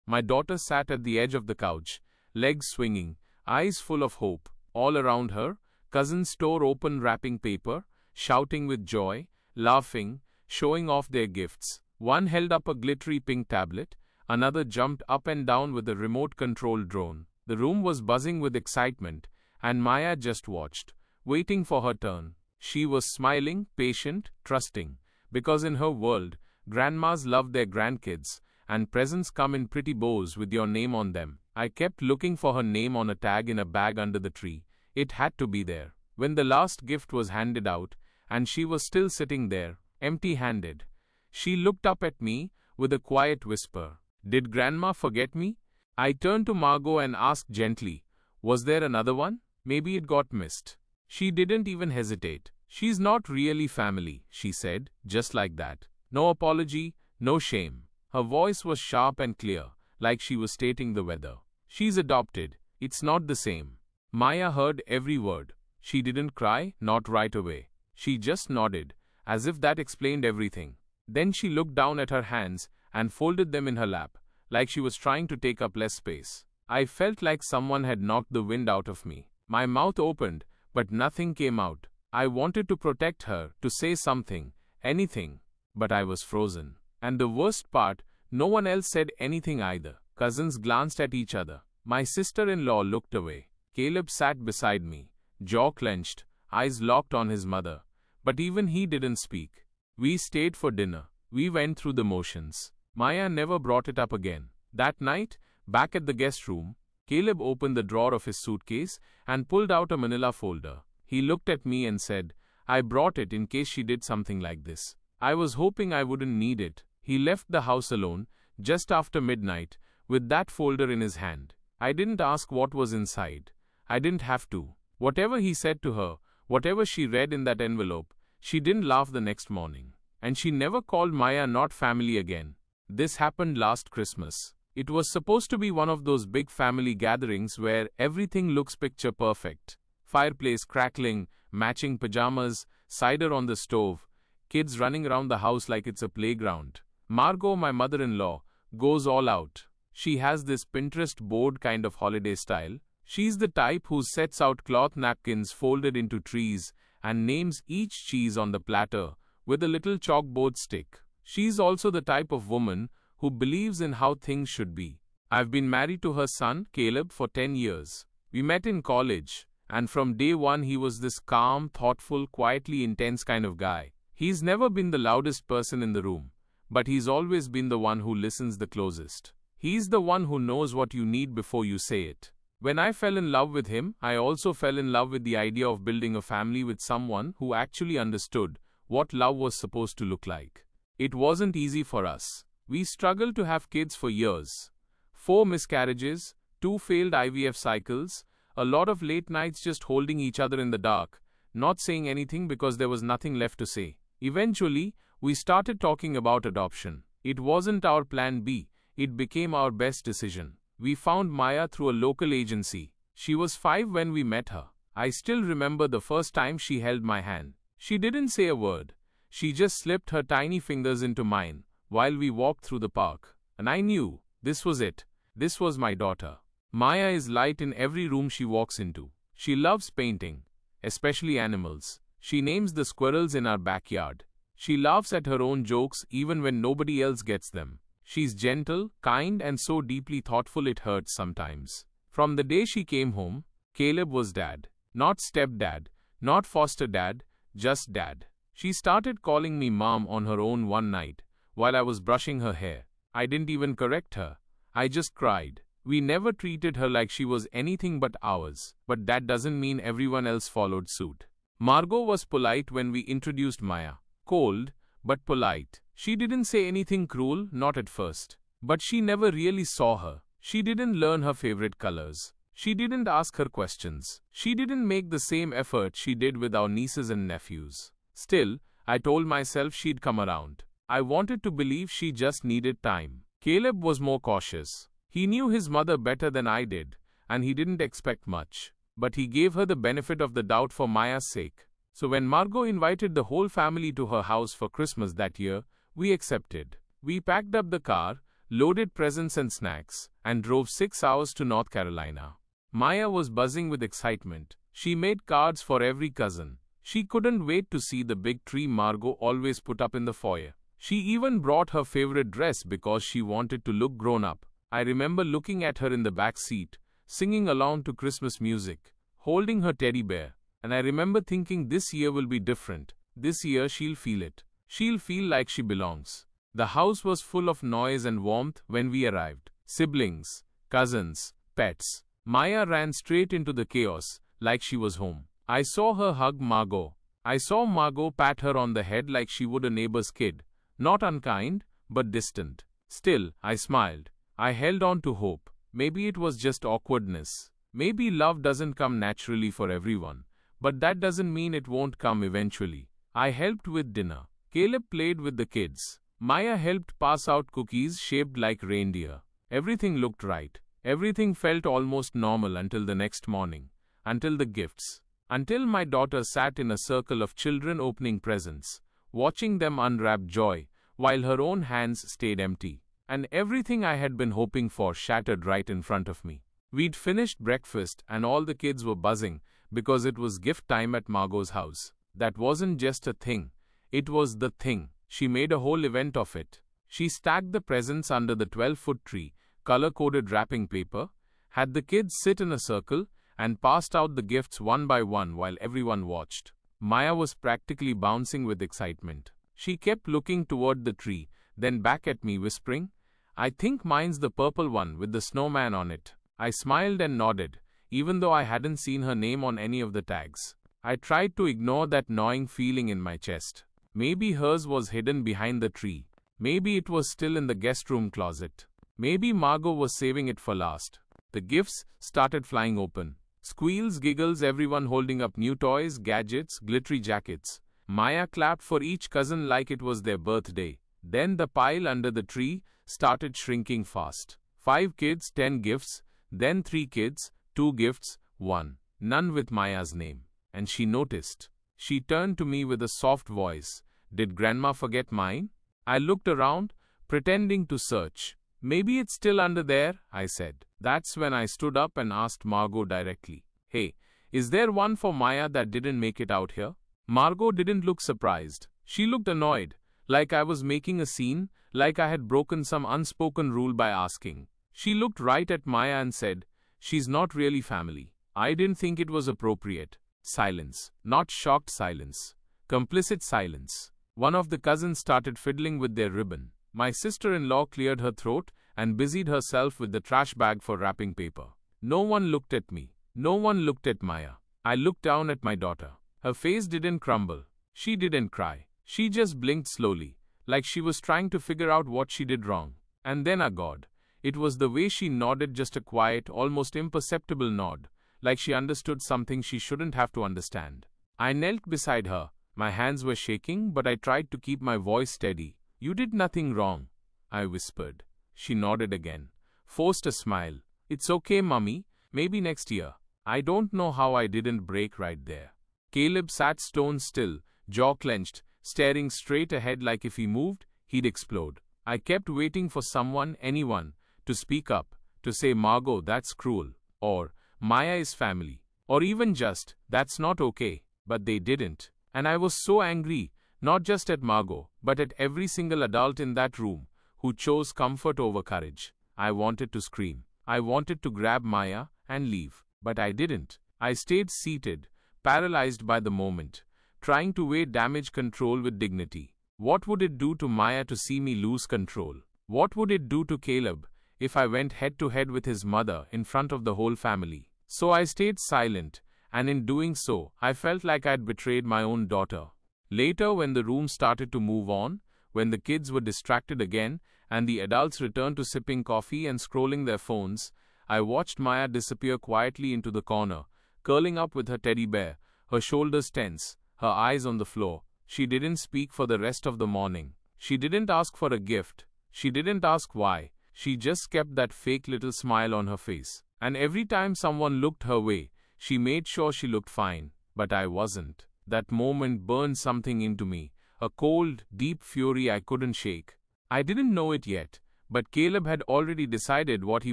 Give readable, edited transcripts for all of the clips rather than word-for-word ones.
My daughter sat at the edge of the couch, legs swinging, eyes full of hope. All around her, cousins tore open wrapping paper, shouting with joy, laughing, showing off their gifts. One held up a glittery pink tablet, another jumped up and down with a remote-controlled drone. The room was buzzing with excitement, and Maya just watched, waiting for her turn. She was smiling, patient, trusting, because in her world, grandmas love their grandkids, and presents come in pretty bows with your name on them. I kept looking for her name on a tag in a bag under the tree. It had to be there. When the last gift was handed out, and she was still sitting there, empty-handed, she looked up at me with a quiet whisper. "Did Grandma forget me?" I turned to Margot and asked gently, "Was there another one? Maybe it got missed." She didn't even hesitate. "She's not really family," she said, just like that. No apology, no shame. Her voice was sharp and clear, like she was stating the weather. "She's adopted. It's not the same." Maya heard every word. She didn't cry, not right away. She just nodded, as if that explained everything. Then she looked down at her hands and folded them in her lap, like she was trying to take up less space. I felt like someone had knocked the wind out of me. My mouth opened, but nothing came out. I wanted to protect her, to say something, anything, but I was frozen. And the worst part, no one else said anything either. Cousins glanced at each other. My sister-in-law looked away. Caleb sat beside me, jaw clenched, eyes locked on his mother. But even he didn't speak. We stayed for dinner. We went through the motions. Maya never brought it up again. That night, back at the guest room, Caleb opened the drawer of his suitcase and pulled out a manila folder. He looked at me and said, "I brought it in case she did something like this." I was hoping I wouldn't need it. He left the house alone, just after midnight, with that folder in his hand. I didn't ask what was inside. I didn't have to. Whatever he said to her, whatever she read in that envelope, she didn't laugh the next morning. And she never called Maya not family again. This happened last Christmas. It was supposed to be one of those big family gatherings where everything looks picture perfect. Fireplace crackling, matching pajamas, cider on the stove, kids running around the house like it's a playground. Margot, my mother-in-law, goes all out. She has this Pinterest board kind of holiday style. She's the type who sets out cloth napkins folded into trees and names each cheese on the platter with a little chalkboard stick. She's also the type of woman who believes in how things should be. I've been married to her son, Caleb, for 10 years. We met in college, and from day one he was this calm, thoughtful, quietly intense kind of guy. He's never been the loudest person in the room, but he's always been the one who listens the closest. He's the one who knows what you need before you say it. When I fell in love with him, I also fell in love with the idea of building a family with someone who actually understood what love was supposed to look like. It wasn't easy for us. We struggled to have kids for years. 4 miscarriages, 2 failed IVF cycles, a lot of late nights just holding each other in the dark, not saying anything because there was nothing left to say. Eventually, we started talking about adoption. It wasn't our plan B, it became our best decision. We found Maya through a local agency. She was 5 when we met her. I still remember the first time she held my hand. She didn't say a word. She just slipped her tiny fingers into mine while we walked through the park. And I knew, this was it. This was my daughter. Maya is light in every room she walks into. She loves painting, especially animals. She names the squirrels in our backyard. She laughs at her own jokes even when nobody else gets them. She's gentle, kind, and so deeply thoughtful it hurts sometimes. From the day she came home, Caleb was dad. Not stepdad, not foster dad, just dad. She started calling me mom on her own one night, while I was brushing her hair. I didn't even correct her. I just cried. We never treated her like she was anything but ours, but that doesn't mean everyone else followed suit. Margot was polite when we introduced Maya. Cold, but polite. She didn't say anything cruel, not at first. But she never really saw her. She didn't learn her favorite colors. She didn't ask her questions. She didn't make the same effort she did with our nieces and nephews. Still, I told myself she'd come around. I wanted to believe she just needed time. Caleb was more cautious. He knew his mother better than I did, and he didn't expect much. But he gave her the benefit of the doubt for Maya's sake. So when Margot invited the whole family to her house for Christmas that year, we accepted. We packed up the car, loaded presents and snacks, and drove 6 hours to North Carolina. Maya was buzzing with excitement. She made cards for every cousin. She couldn't wait to see the big tree Margot always put up in the foyer. She even brought her favorite dress because she wanted to look grown up. I remember looking at her in the back seat, singing along to Christmas music, holding her teddy bear, and I remember thinking this year will be different. This year she'll feel it. She'll feel like she belongs. The house was full of noise and warmth when we arrived. Siblings, cousins, pets. Maya ran straight into the chaos, like she was home. I saw her hug Margot. I saw Margot pat her on the head like she would a neighbor's kid. Not unkind, but distant. Still, I smiled. I held on to hope. Maybe it was just awkwardness. Maybe love doesn't come naturally for everyone. But that doesn't mean it won't come eventually. I helped with dinner. Caleb played with the kids. Maya helped pass out cookies shaped like reindeer. Everything looked right. Everything felt almost normal until the next morning. Until the gifts. Until my daughter sat in a circle of children opening presents, watching them unwrap joy, while her own hands stayed empty. And everything I had been hoping for shattered right in front of me. We'd finished breakfast and all the kids were buzzing because it was gift time at Margot's house. That wasn't just a thing. It was the thing. She made a whole event of it. She stacked the presents under the 12-foot tree, color-coded wrapping paper, had the kids sit in a circle, and passed out the gifts one by one while everyone watched. Maya was practically bouncing with excitement. She kept looking toward the tree, then back at me whispering, "I think mine's the purple one with the snowman on it." I smiled and nodded, even though I hadn't seen her name on any of the tags. I tried to ignore that gnawing feeling in my chest. Maybe hers was hidden behind the tree. Maybe it was still in the guest room closet. Maybe Margot was saving it for last. The gifts started flying open. Squeals, giggles, everyone holding up new toys, gadgets, glittery jackets. Maya clapped for each cousin like it was their birthday. Then the pile under the tree started shrinking fast. 5 kids, 10 gifts, then 3 kids, 2 gifts, 1. None with Maya's name. And she noticed. She turned to me with a soft voice. "Did Grandma forget mine?" I looked around, pretending to search. "Maybe it's still under there," I said. That's when I stood up and asked Margot directly, "Hey, is there one for Maya that didn't make it out here?" Margot didn't look surprised. She looked annoyed, like I was making a scene, like I had broken some unspoken rule by asking. She looked right at Maya and said, "She's not really family." I didn't think it was appropriate. Silence. Not shocked silence. Complicit silence. One of the cousins started fiddling with their ribbon. My sister-in-law cleared her throat and busied herself with the trash bag for wrapping paper. No one looked at me. No one looked at Maya. I looked down at my daughter. Her face didn't crumble. She didn't cry. She just blinked slowly, like she was trying to figure out what she did wrong. And then, God, it was the way she nodded, just a quiet, almost imperceptible nod, like she understood something she shouldn't have to understand. I knelt beside her. My hands were shaking, but I tried to keep my voice steady. "You did nothing wrong," I whispered. She nodded again, forced a smile. "It's okay, Mummy. Maybe next year." I don't know how I didn't break right there. Caleb sat stone still, jaw clenched, staring straight ahead like if he moved, he'd explode. I kept waiting for someone, anyone, to speak up, to say, "Margot, that's cruel," or "Maya is family," or even just, "That's not okay." But they didn't. And I was so angry, not just at Margot, but at every single adult in that room who chose comfort over courage. I wanted to scream. I wanted to grab Maya and leave. But I didn't. I stayed seated, paralyzed by the moment, trying to weigh damage control with dignity. What would it do to Maya to see me lose control? What would it do to Caleb if I went head-to-head with his mother in front of the whole family? So I stayed silent, and in doing so, I felt like I'd betrayed my own daughter. Later, when the room started to move on, when the kids were distracted again, and the adults returned to sipping coffee and scrolling their phones, I watched Maya disappear quietly into the corner, curling up with her teddy bear, her shoulders tense, her eyes on the floor. She didn't speak for the rest of the morning. She didn't ask for a gift. She didn't ask why. She just kept that fake little smile on her face. And every time someone looked her way, she made sure she looked fine. But I wasn't. That moment burned something into me, a cold, deep fury I couldn't shake. I didn't know it yet, But Caleb had already decided what he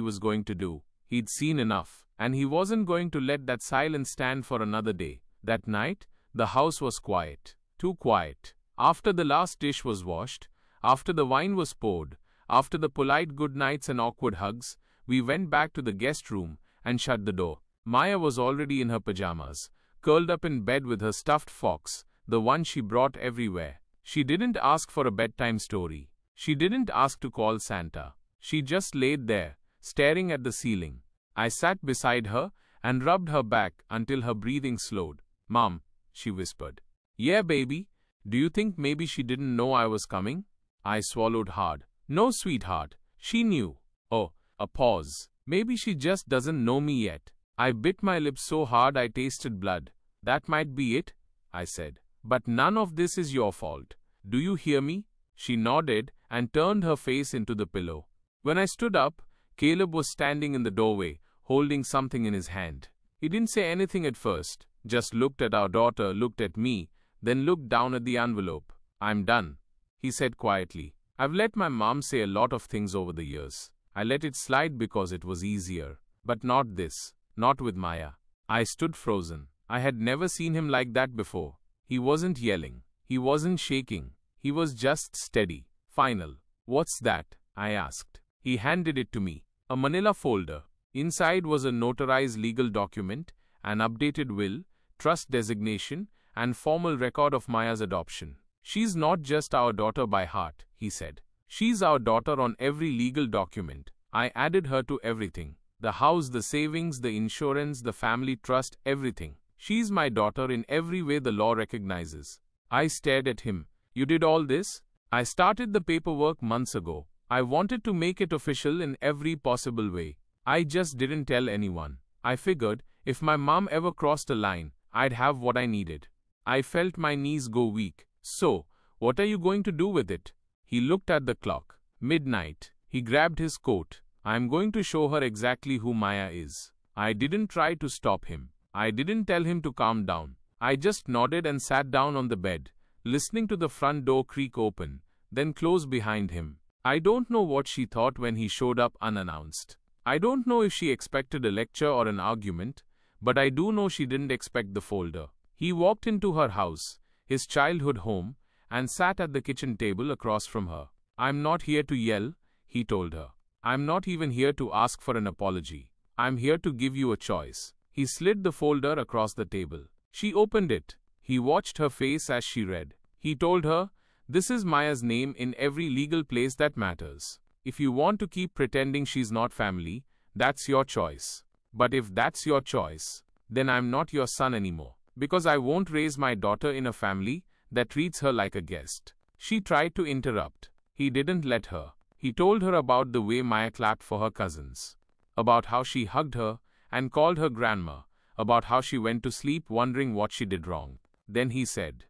was going to do. He'd seen enough, and he wasn't going to let that silence stand for another day. That night, the house was quiet. Too quiet. After the last dish was washed, after the wine was poured, after the polite good nights and awkward hugs, we went back to the guest room and shut the door. Maya was already in her pajamas, curled up in bed with her stuffed fox, the one she brought everywhere. She didn't ask for a bedtime story. She didn't ask to call Santa. She just laid there, staring at the ceiling. I sat beside her and rubbed her back until her breathing slowed. "Mom," she whispered. "Yeah, baby. Do you think maybe she didn't know I was coming?" I swallowed hard. "No, sweetheart. She knew." "Oh," a pause. "Maybe she just doesn't know me yet." I bit my lip so hard I tasted blood. "That might be it," I said. "But none of this is your fault. Do you hear me?" She nodded and turned her face into the pillow. When I stood up, Caleb was standing in the doorway, holding something in his hand. He didn't say anything at first, just looked at our daughter, looked at me, then looked down at the envelope. "I'm done," he said quietly. "I've let my mom say a lot of things over the years. I let it slide because it was easier. But not this. Not with Maya." I stood frozen. I had never seen him like that before. He wasn't yelling. He wasn't shaking. He was just steady. "Final." "What's that?" I asked. He handed it to me. A manila folder. Inside was a notarized legal document, an updated will, trust designation, and formal record of Maya's adoption. "She's not just our daughter by heart," he said. "She's our daughter on every legal document. I added her to everything. The house, the savings, the insurance, the family trust, everything. She's my daughter in every way the law recognizes." I stared at him. "You did all this?" "I started the paperwork months ago. I wanted to make it official in every possible way. I just didn't tell anyone. I figured, if my mom ever crossed a line, I'd have what I needed." I felt my knees go weak. "So, what are you going to do with it?" He looked at the clock. Midnight. He grabbed his coat. "I'm going to show her exactly who Maya is." I didn't try to stop him. I didn't tell him to calm down. I just nodded and sat down on the bed, listening to the front door creak open, then close behind him. I don't know what she thought when he showed up unannounced. I don't know if she expected a lecture or an argument, but I do know she didn't expect the folder. He walked into her house, his childhood home, and sat at the kitchen table across from her. "I'm not here to yell," he told her. "I'm not even here to ask for an apology. I'm here to give you a choice." He slid the folder across the table. She opened it. He watched her face as she read. He told her, "This is Maya's name in every legal place that matters. If you want to keep pretending she's not family, that's your choice. But if that's your choice, then I'm not your son anymore, because I won't raise my daughter in a family that treats her like a guest." She tried to interrupt. He didn't let her. He told her about the way Maya clapped for her cousins, about how she hugged her and called her grandma, about how she went to sleep wondering what she did wrong. Then he said,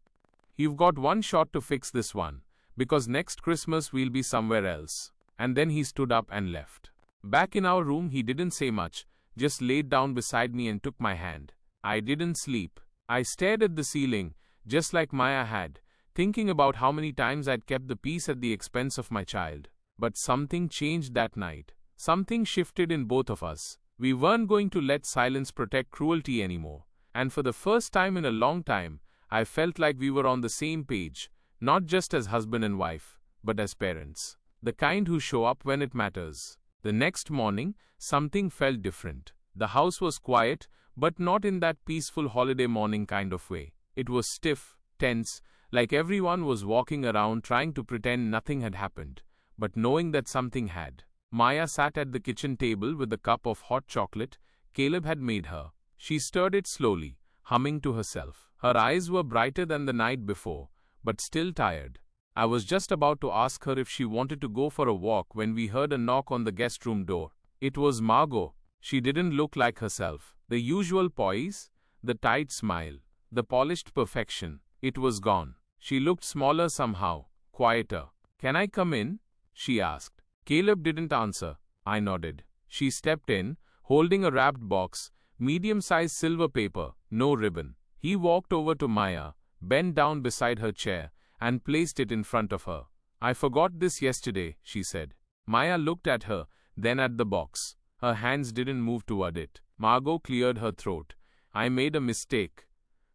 "You've got one shot to fix this one, because next Christmas we'll be somewhere else." And then he stood up and left. Back in our room, he didn't say much, just laid down beside me and took my hand. I didn't sleep. I stared at the ceiling, just like Maya had, thinking about how many times I'd kept the peace at the expense of my child. But something changed that night. Something shifted in both of us. We weren't going to let silence protect cruelty anymore. And for the first time in a long time, I felt like we were on the same page, not just as husband and wife, but as parents. The kind who show up when it matters. The next morning, something felt different. The house was quiet, but not in that peaceful holiday morning kind of way. It was stiff, tense, like everyone was walking around trying to pretend nothing had happened, but knowing that something had. Maya sat at the kitchen table with a cup of hot chocolate Caleb had made her. She stirred it slowly, humming to herself. Her eyes were brighter than the night before, but still tired. I was just about to ask her if she wanted to go for a walk when we heard a knock on the guest room door. It was Margot. She didn't look like herself. The usual poise, the tight smile, the polished perfection. It was gone. She looked smaller somehow, quieter. "Can I come in?" she asked. Caleb didn't answer. I nodded. She stepped in, holding a wrapped box, medium-sized silver paper, no ribbon. He walked over to Maya, bent down beside her chair, and placed it in front of her. "I forgot this yesterday," she said. Maya looked at her, then at the box. Her hands didn't move toward it. Margot cleared her throat. I made a mistake.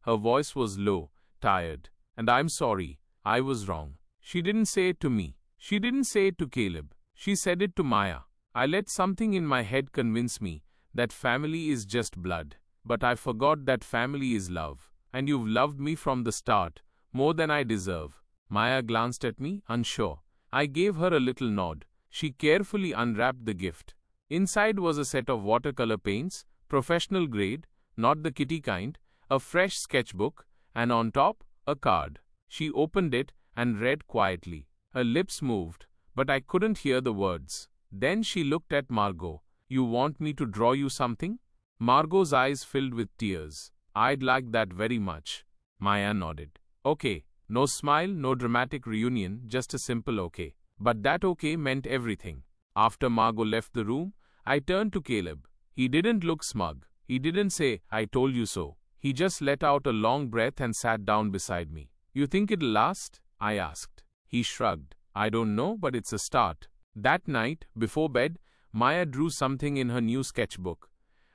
Her voice was low, tired. And I'm sorry. I was wrong. She didn't say it to me. She didn't say it to Caleb. She said it to Maya. I let something in my head convince me that family is just blood. But I forgot that family is love. And you've loved me from the start, more than I deserve. Maya glanced at me, unsure. I gave her a little nod. She carefully unwrapped the gift. Inside was a set of watercolor paints, professional grade, not the kitty kind, a fresh sketchbook, and on top, a card. She opened it and read quietly. Her lips moved, but I couldn't hear the words. Then she looked at Margot. You want me to draw you something? Margot's eyes filled with tears. I'd like that very much. Maya nodded. Okay. No smile, no dramatic reunion, just a simple okay. But that okay meant everything. After Margot left the room, I turned to Caleb. He didn't look smug. He didn't say, I told you so. He just let out a long breath and sat down beside me. You think it'll last? I asked. He shrugged. I don't know, but it's a start. That night, before bed, Maya drew something in her new sketchbook.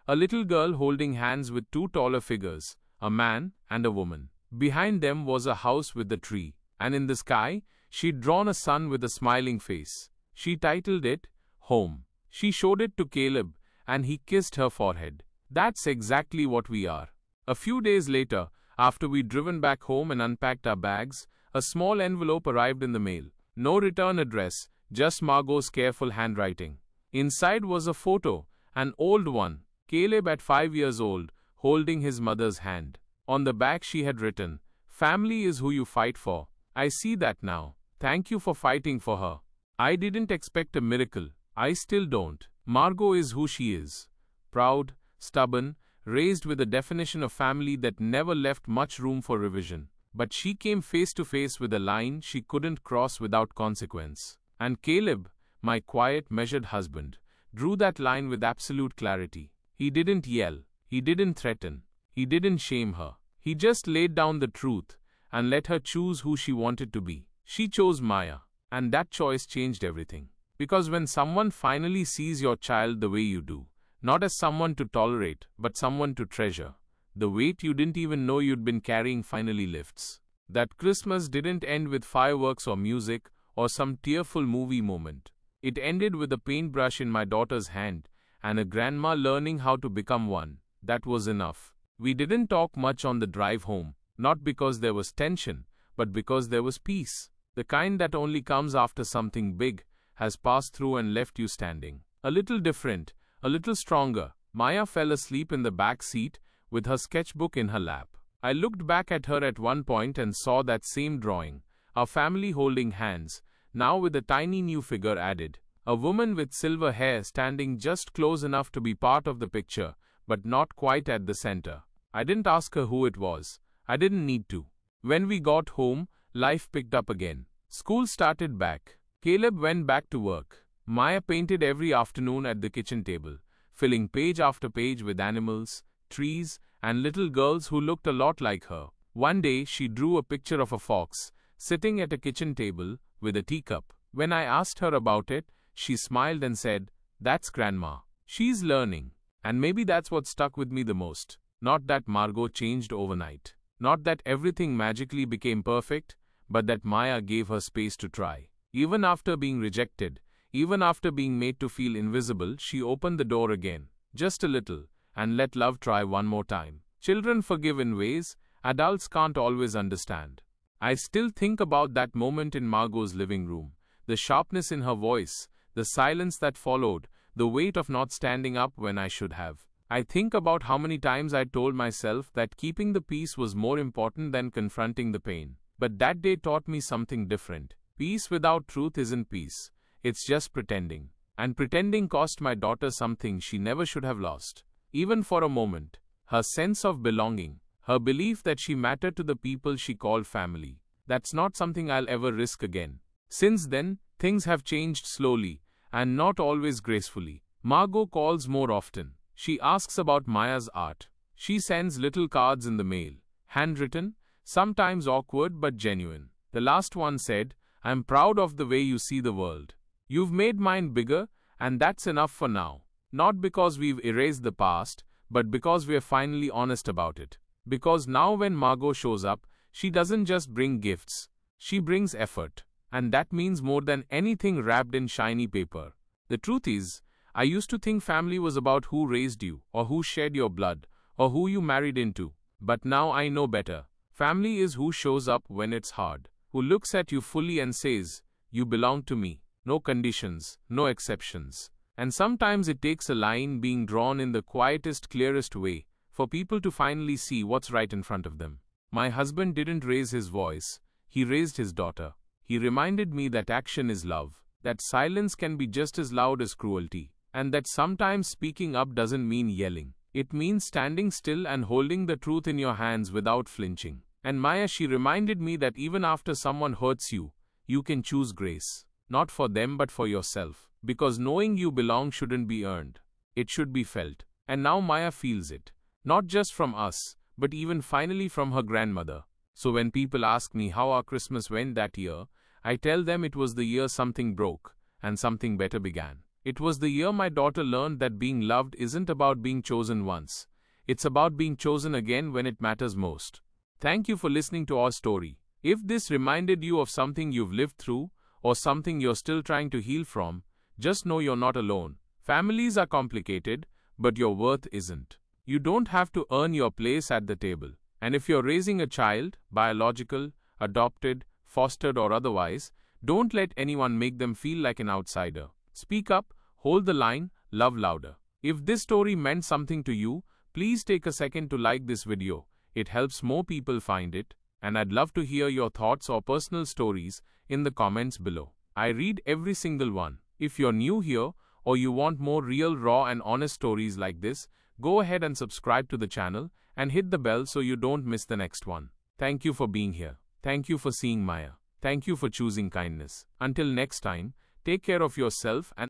A little girl holding hands with two taller figures, a man and a woman. Behind them was a house with a tree, and in the sky, she'd drawn a sun with a smiling face. She titled it, Home. She showed it to Caleb, and he kissed her forehead. That's exactly what we are. A few days later, after we'd driven back home and unpacked our bags, a small envelope arrived in the mail. No return address, just Margot's careful handwriting. Inside was a photo, an old one, Caleb at 5 years old, holding his mother's hand. On the back she had written, Family is who you fight for. I see that now. Thank you for fighting for her. I didn't expect a miracle. I still don't. Margot is who she is. Proud, stubborn, raised with a definition of family that never left much room for revision. But she came face to face with a line she couldn't cross without consequence. And Caleb, my quiet, measured husband, drew that line with absolute clarity. He didn't yell. He didn't threaten. He didn't shame her. He just laid down the truth and let her choose who she wanted to be. She chose Maya, and that choice changed everything. Because when someone finally sees your child the way you do, not as someone to tolerate, but someone to treasure, the weight you didn't even know you'd been carrying finally lifts. That Christmas didn't end with fireworks or music or some tearful movie moment. It ended with a paintbrush in my daughter's hand and a grandma learning how to become one. That was enough. We didn't talk much on the drive home, not because there was tension, but because there was peace. The kind that only comes after something big has passed through and left you standing. A little different, a little stronger. Maya fell asleep in the back seat with her sketchbook in her lap. I looked back at her at one point and saw that same drawing, our family holding hands, now with a tiny new figure added. A woman with silver hair standing just close enough to be part of the picture, but not quite at the center. I didn't ask her who it was. I didn't need to. When we got home, life picked up again. School started back. Caleb went back to work. Maya painted every afternoon at the kitchen table, filling page after page with animals, trees, and little girls who looked a lot like her. One day, she drew a picture of a fox, sitting at a kitchen table with a teacup. When I asked her about it, she smiled and said, That's Grandma. She's learning. And maybe that's what stuck with me the most. Not that Margot changed overnight. Not that everything magically became perfect, but that Maya gave her space to try. Even after being rejected, even after being made to feel invisible, she opened the door again, just a little, and let love try one more time. Children forgive in ways adults can't always understand. I still think about that moment in Margot's living room, the sharpness in her voice, the silence that followed, the weight of not standing up when I should have. I think about how many times I told myself that keeping the peace was more important than confronting the pain. But that day taught me something different. Peace without truth isn't peace. It's just pretending. And pretending cost my daughter something she never should have lost. Even for a moment. Her sense of belonging. Her belief that she mattered to the people she called family. That's not something I'll ever risk again. Since then, things have changed slowly, and not always gracefully. Margot calls more often. She asks about Maya's art. She sends little cards in the mail. Handwritten, sometimes awkward but genuine. The last one said, I'm proud of the way you see the world. You've made mine bigger, and that's enough for now. Not because we've erased the past, but because we're finally honest about it. Because now when Margot shows up, she doesn't just bring gifts. She brings effort. And that means more than anything wrapped in shiny paper. The truth is, I used to think family was about who raised you, or who shed your blood, or who you married into. But now I know better. Family is who shows up when it's hard, who looks at you fully and says, "You belong to me." No conditions, no exceptions. And sometimes it takes a line being drawn in the quietest, clearest way for people to finally see what's right in front of them. My husband didn't raise his voice, he raised his daughter. He reminded me that action is love, that silence can be just as loud as cruelty, and that sometimes speaking up doesn't mean yelling. It means standing still and holding the truth in your hands without flinching. And Maya, she reminded me that even after someone hurts you, you can choose grace. Not for them but for yourself. Because knowing you belong shouldn't be earned. It should be felt. And now Maya feels it. Not just from us, but even finally from her grandmother. So when people ask me how our Christmas went that year, I tell them it was the year something broke, and something better began. It was the year my daughter learned that being loved isn't about being chosen once. It's about being chosen again when it matters most. Thank you for listening to our story. If this reminded you of something you've lived through, or something you're still trying to heal from, just know you're not alone. Families are complicated, but your worth isn't. You don't have to earn your place at the table. And if you're raising a child, biological, adopted, fostered or otherwise, don't let anyone make them feel like an outsider. Speak up, hold the line, love louder. If this story meant something to you, please take a second to like this video. It helps more people find it. And I'd love to hear your thoughts or personal stories in the comments below. I read every single one. If you're new here or you want more real, raw and honest stories like this, go ahead and subscribe to the channel and hit the bell so you don't miss the next one. Thank you for being here. Thank you for seeing Maya. Thank you for choosing kindness. Until next time, take care of yourself and